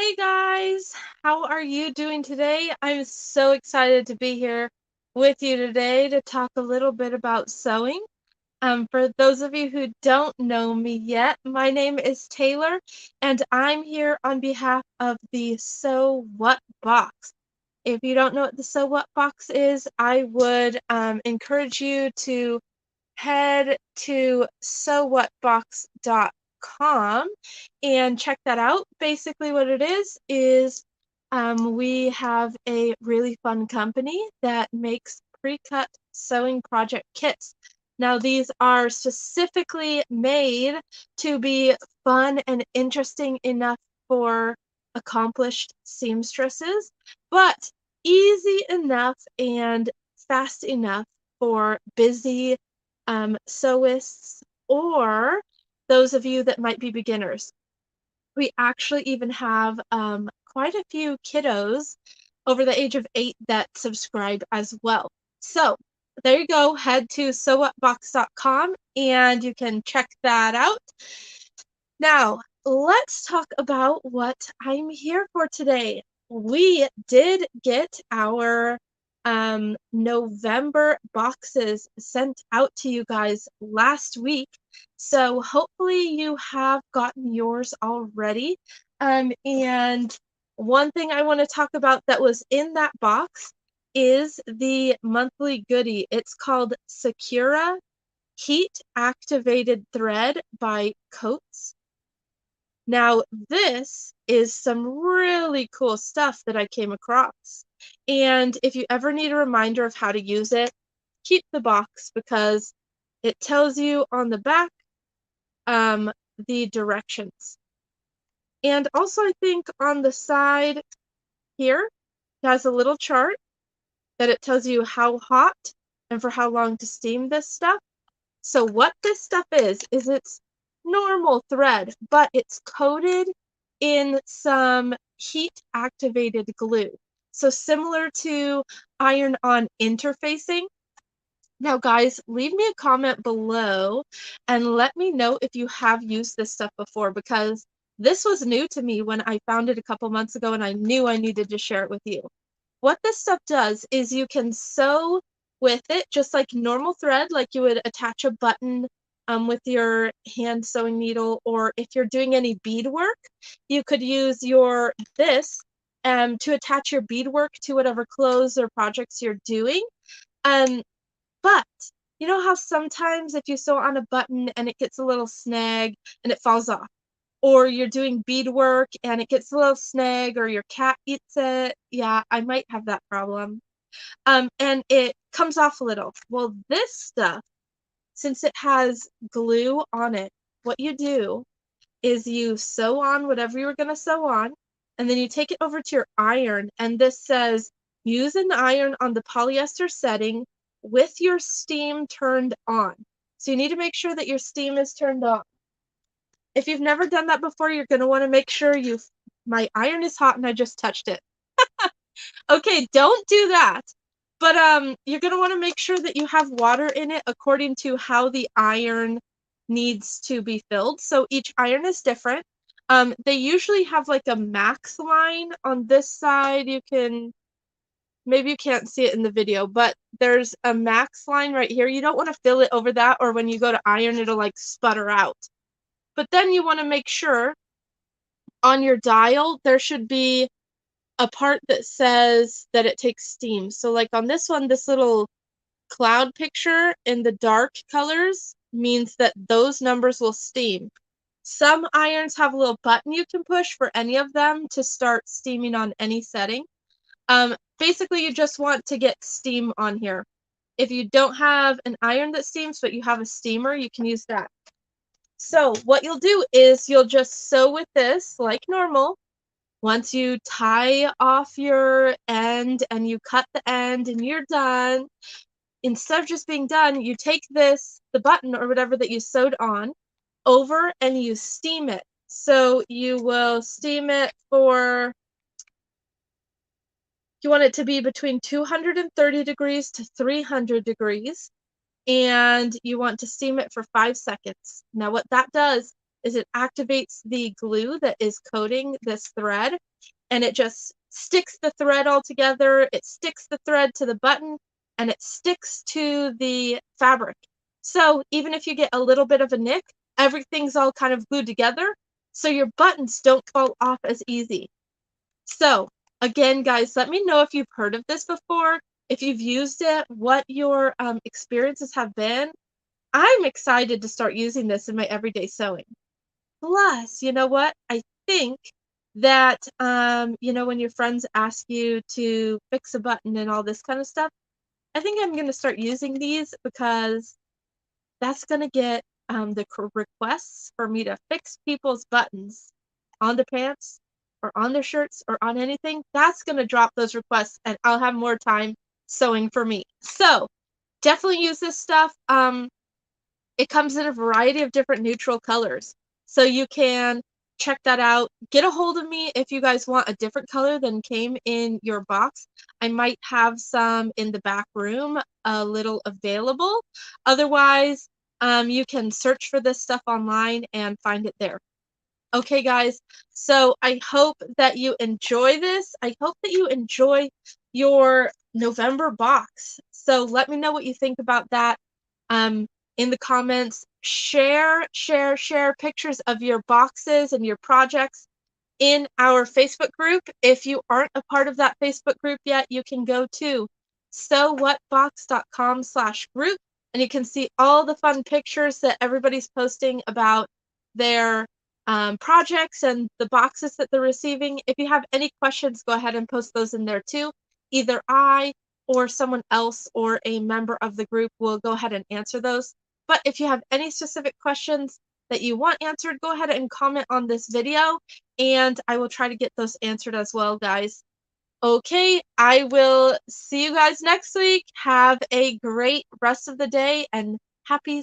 Hey guys, how are you doing today? I'm so excited to be here with you today to talk a little bit about sewing. For those of you who don't know me yet, my name is Taylor, and I'm here on behalf of the Sew What box. If you don't know what the Sew What box is, I would encourage you to head to sewwhatbox.com and check that out. Basically, what it is we have a really fun company that makes pre-cut sewing project kits. Now, these are specifically made to be fun and interesting enough for accomplished seamstresses, but easy enough and fast enough for busy sewists or those of you that might be beginners. We actually even have quite a few kiddos over the age of 8 that subscribe as well. So there you go. Head to sewwhatbox.com and you can check that out. Now, let's talk about what I'm here for today. We did get our November boxes sent out to you guys last week. So hopefully you have gotten yours already. And one thing I want to talk about that was in that box is the monthly goodie. It's called Sakura Heat Activated Thread by Coats. Now, this is some really cool stuff that I came across. And if you ever need a reminder of how to use it, keep the box because it tells you on the back the directions. And also, I think on the side here, it has a little chart that it tells you how hot and for how long to steam this stuff. So what this stuff is it's normal thread, but it's coated in some heat activated glue. So similar to iron-on interfacing. Now, guys, leave me a comment below and let me know if you have used this stuff before because this was new to me when I found it a couple months ago and I knew I needed to share it with you. What this stuff does is you can sew with it just like normal thread, like you would attach a button with your hand sewing needle, or if you're doing any beadwork, you could use this to attach your beadwork to whatever clothes or projects you're doing. Um, but you know how sometimes if you sew on a button and it gets a little snag and it falls off, or you're doing beadwork and it gets a little snag, or your cat eats it. Yeah, I might have that problem. And it comes off a little. Well, this stuff, since it has glue on it, what you do is you sew on whatever you were going to sew on, and then you take it over to your iron, and this says, use an iron on the polyester setting with your steam turned on. So you need to make sure that your steam is turned on. If you've never done that before, you're going to want to make sure my iron is hot and I just touched it. Okay, don't do that. But you're going to want to make sure that you have water in it according to how the iron needs to be filled. So each iron is different. They usually have like a max line on this side. Maybe you can't see it in the video, but there's a max line right here. You don't want to fill it over that, or when you go to iron, it'll like sputter out. But then you want to make sure on your dial, there should be a part that says that it takes steam. So like on this one, this little cloud picture in the dark colors means that those numbers will steam. Some irons have a little button you can push for any of them to start steaming on any setting. Basically, you just want to get steam on here. If you don't have an iron that steams, but you have a steamer, you can use that. So what you'll do is you'll just sew with this like normal. Once you tie off your end and you cut the end and you're done, instead of just being done, you take the button or whatever that you sewed on over and you steam it. So you will steam it for, you want it to be between 230 degrees to 300 degrees. And you want to steam it for 5 seconds. Now what that does is it activates the glue that is coating this thread, and it just sticks the thread all together. It sticks the thread to the button, and it sticks to the fabric. So even if you get a little bit of a nick, everything's all kind of glued together, so your buttons don't fall off as easy. So again, guys, let me know if you've heard of this before, if you've used it, what your experiences have been. I'm excited to start using this in my everyday sewing. Plus, you know what? I think that, when your friends ask you to fix a button and all this kind of stuff, I think I'm going to start using these because that's going to get the requests for me to fix people's buttons on the pants or on their shirts or on anything. That's going to drop those requests, and I'll have more time sewing for me. So definitely use this stuff. It comes in a variety of different neutral colors. So you can check that out. Get a hold of me if you guys want a different color than came in your box. I might have some in the back room a little available. Otherwise, you can search for this stuff online and find it there. Okay, guys, so I hope that you enjoy this. I hope that you enjoy your November box. So let me know what you think about that in the comments. Share pictures of your boxes and your projects in our Facebook group. If you aren't a part of that Facebook group yet, you can go to sewwhatbox.com/group, and you can see all the fun pictures that everybody's posting about their projects and the boxes that they're receiving. If you have any questions, go ahead and post those in there too. Either I or someone else or a member of the group will go ahead and answer those. But if you have any specific questions that you want answered, go ahead and comment on this video, and I will try to get those answered as well, guys. Okay, I will see you guys next week. Have a great rest of the day, and happy